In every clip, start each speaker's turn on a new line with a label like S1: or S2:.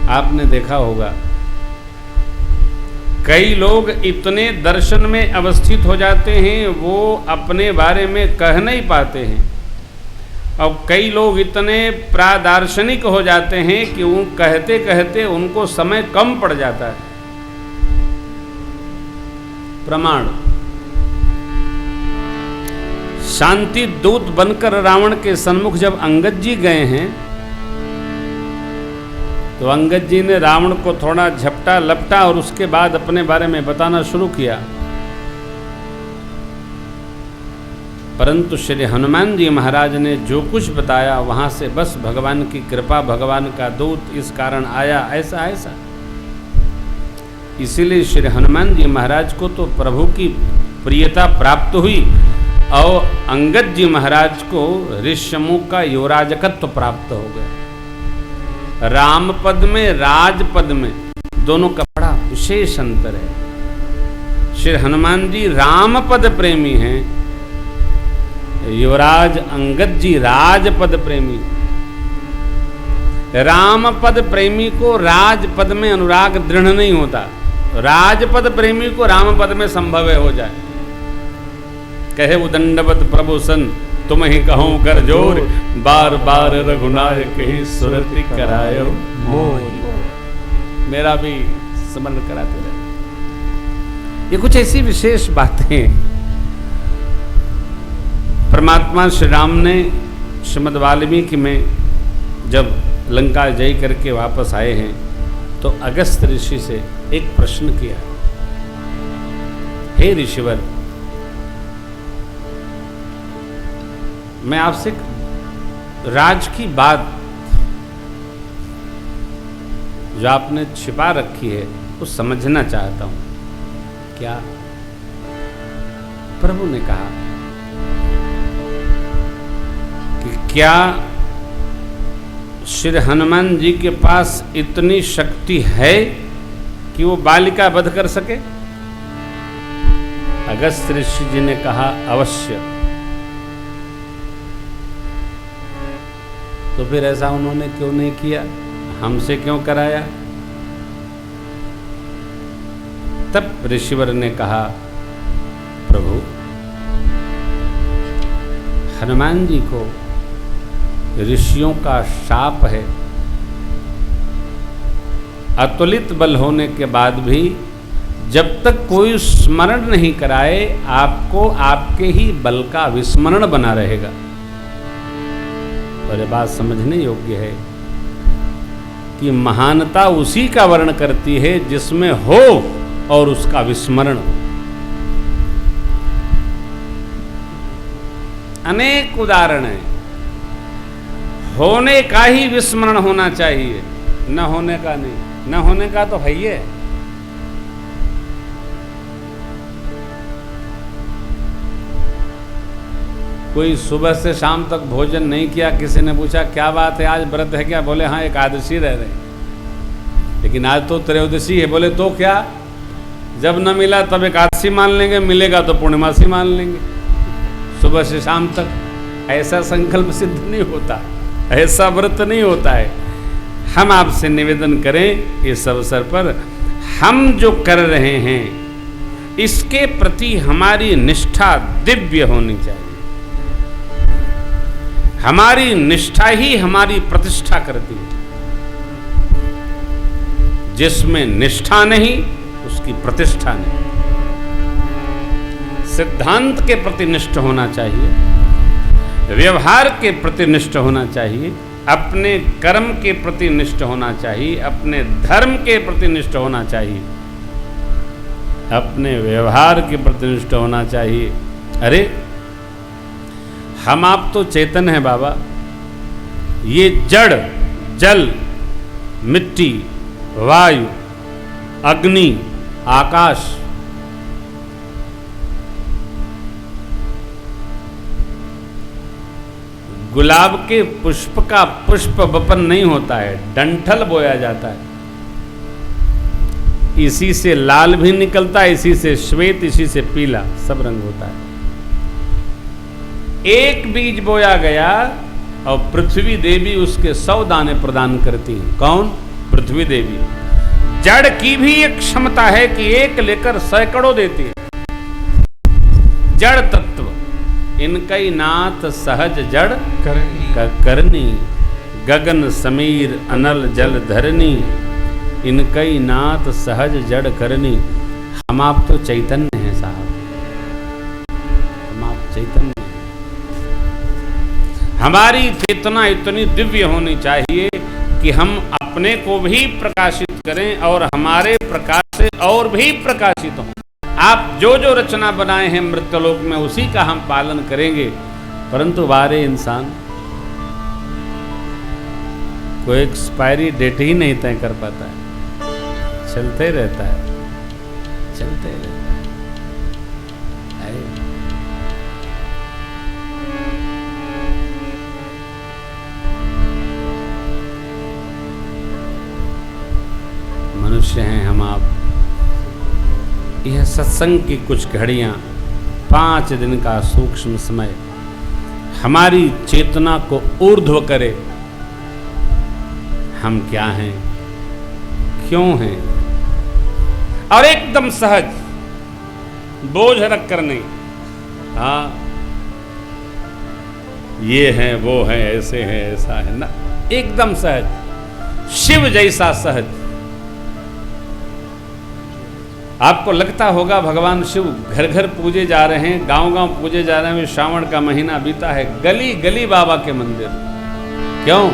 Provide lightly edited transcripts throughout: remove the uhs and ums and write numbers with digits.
S1: आपने देखा होगा कई लोग इतने दर्शन में अवस्थित हो जाते हैं वो अपने बारे में कह नहीं पाते हैं, और कई लोग इतने प्रादार्शनिक हो जाते हैं कि वो कहते कहते उनको समय कम पड़ जाता है। प्रमाण, शांति दूत बनकर रावण के सन्मुख जब अंगद जी गए हैं तो अंगद जी ने रावण को थोड़ा झपटा लपटा और उसके बाद अपने बारे में बताना शुरू किया। परंतु श्री हनुमान जी महाराज ने जो कुछ बताया वहां से बस भगवान की कृपा, भगवान का दूत इस कारण आया, ऐसा ऐसा। इसीलिए श्री हनुमान जी महाराज को तो प्रभु की प्रियता प्राप्त हुई और अंगद जी महाराज को ऋष्यमुख का युवराजकत्व प्राप्त हो गया। राम पद में, राज पद में दोनों का बड़ा विशेष अंतर है। श्री हनुमान जी राम पद प्रेमी हैं, युवराज अंगद जी राजपद प्रेमी। राम पद प्रेमी को राज पद में अनुराग दृढ़ नहीं होता, राजपद प्रेमी को राम पद में संभव हो जाए। कहे वो दंडवत प्रभु सन तुम ही कहो कर जोर, बार बार रघुनायक ही सुरति करायो मोर। मेरा भी स्मरण कराते रहे। ये कुछ ऐसी विशेष बातें परमात्मा श्री राम ने श्रीमद् वाल्मीकि में जब लंका जय करके वापस आए हैं तो अगस्त ऋषि से एक प्रश्न किया, हे ऋषिवर, मैं आपसे राज की बात जो आपने छिपा रखी है वो समझना चाहता हूं। क्या? प्रभु ने कहा कि क्या श्री हनुमान जी के पास इतनी शक्ति है कि वो बालिका वध कर सके? अगस्त ऋषि जी ने कहा, अवश्य। तो फिर ऐसा उन्होंने क्यों नहीं किया, हमसे क्यों कराया? तब ऋषिवर ने कहा, प्रभु हनुमान जी को ऋषियों का शाप है, अतुलित बल होने के बाद भी जब तक कोई स्मरण नहीं कराए आपको आपके ही बल का विस्मरण बना रहेगा। और ये बात समझने योग्य है कि महानता उसी का वर्ण करती है जिसमें हो और उसका विस्मरण हो। अनेक उदाहरण हैं, होने का ही विस्मरण होना चाहिए, न होने का नहीं। न होने का तो है ही है। कोई सुबह से शाम तक भोजन नहीं किया, किसी ने पूछा क्या बात है आज व्रत है क्या? बोले हाँ एकादशी रह रहे, लेकिन आज तो त्रयोदशी है। बोले तो क्या? जब न मिला तब एकादशी मान लेंगे, मिलेगा तो पूर्णिमासी मान लेंगे। सुबह से शाम तक ऐसा संकल्प सिद्ध नहीं होता, ऐसा व्रत नहीं होता है। हम आपसे निवेदन करें इस अवसर पर, हम जो कर रहे हैं इसके प्रति हमारी निष्ठा दिव्य होनी चाहिए। हमारी निष्ठा ही हमारी प्रतिष्ठा करती है। जिसमें निष्ठा नहीं उसकी प्रतिष्ठा नहीं। सिद्धांत के प्रति निष्ठ होना चाहिए, व्यवहार के प्रति निष्ठ होना चाहिए, अपने कर्म के प्रति निष्ठ होना चाहिए, अपने धर्म के प्रति निष्ठ होना चाहिए, अपने व्यवहार के प्रति निष्ठ होना चाहिए। अरे हम आप तो चेतन हैं बाबा, ये जड़, जल, मिट्टी, वायु, अग्नि, आकाश, गुलाब के पुष्प का पुष्प वपन नहीं होता है, डंठल बोया जाता है। इसी से लाल भी निकलता है, इसी से श्वेत, इसी से पीला, सब रंग होता है। एक बीज बोया गया और पृथ्वी देवी उसके 100 दाने प्रदान करती है। कौन? पृथ्वी देवी। जड़ की भी एक क्षमता है कि एक लेकर सैकड़ों देती है। जड़ तत्व इनकई नाथ सहज जड़ करनी, गगन समीर अनल जल धरनी, इनकई नाथ सहज जड़ करनी। हम आप तो चैतन्य हैं साहब, हम आप चैतन्य। हमारी चेतना इतनी दिव्य होनी चाहिए कि हम अपने को भी प्रकाशित करें और हमारे प्रकाश से और भी प्रकाशित हों। आप जो जो रचना बनाए हैं मृत्यलोक में उसी का हम पालन करेंगे, परंतु बारे इंसान कोई एक्सपायरी डेट ही नहीं तय कर पाता है, चलते रहता है, चलते रहता है। मनुष्य हैं हम आप। यह सत्संग की कुछ घड़ियां, 5 दिन का सूक्ष्म समय हमारी चेतना को ऊर्ध्व करे। हम क्या हैं, क्यों हैं, और एकदम सहज, बोझ रख कर नहीं। हाँ ये है वो है ऐसे है ऐसा है ना, एकदम सहज, शिव जैसा सहज। आपको लगता होगा भगवान शिव घर घर पूजे जा रहे हैं, गांव गांव पूजे जा रहे हैं। श्रावण का महीना बीता है, गली गली बाबा के मंदिर। क्यों?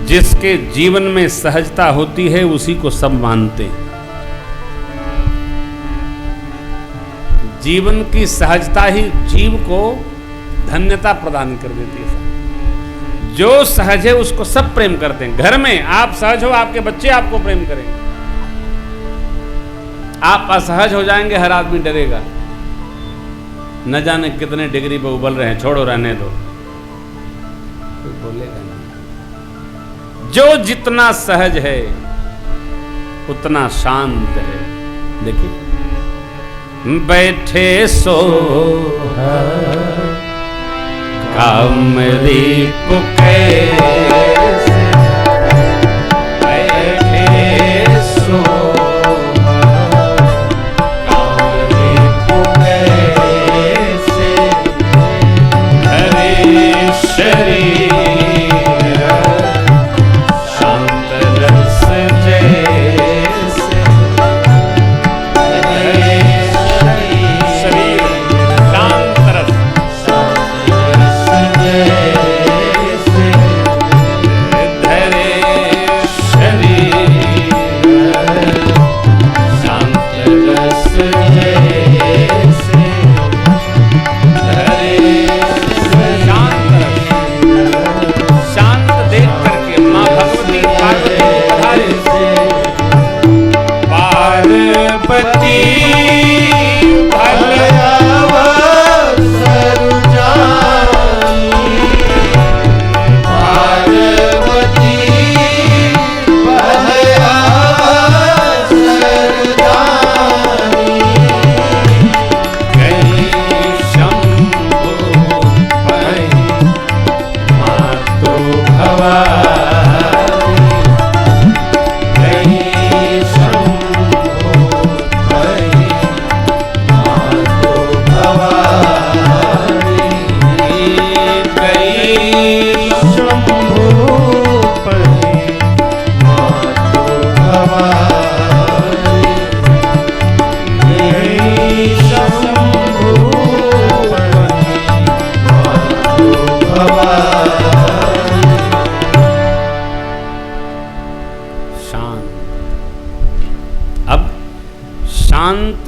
S1: जिसके जीवन में सहजता होती है उसी को सब मानते हैं। जीवन की सहजता ही जीव को धन्यता प्रदान कर देती है। जो सहज है उसको सब प्रेम करते हैं। घर में आप सहज हो, आपके बच्चे आपको प्रेम करेंगे। आप असहज हो जाएंगे, हर आदमी डरेगा, न जाने कितने डिग्री पे उबल रहे हैं, छोड़ो रहने दो, कोई बोलेगा नहीं। जो जितना सहज है उतना शांत है। देखिए, बैठे सो कामदीप कैसे, बैठे सो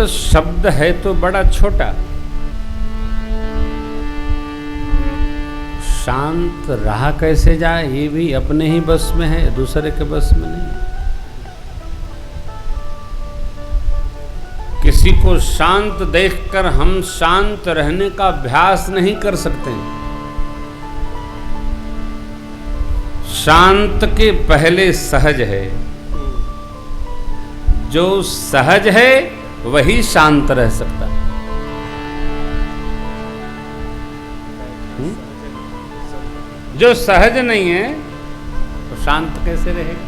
S1: शब्द है तो बड़ा छोटा, शांत रहा कैसे जाए ये भी अपने ही बस में है, दूसरे के बस में नहीं। किसी को शांत देखकर हम शांत रहने का अभ्यास नहीं कर सकते। शांत के पहले सहज है। जो सहज है वही शांत रह सकता है। जो सहज नहीं है तो शांत कैसे रहेगा?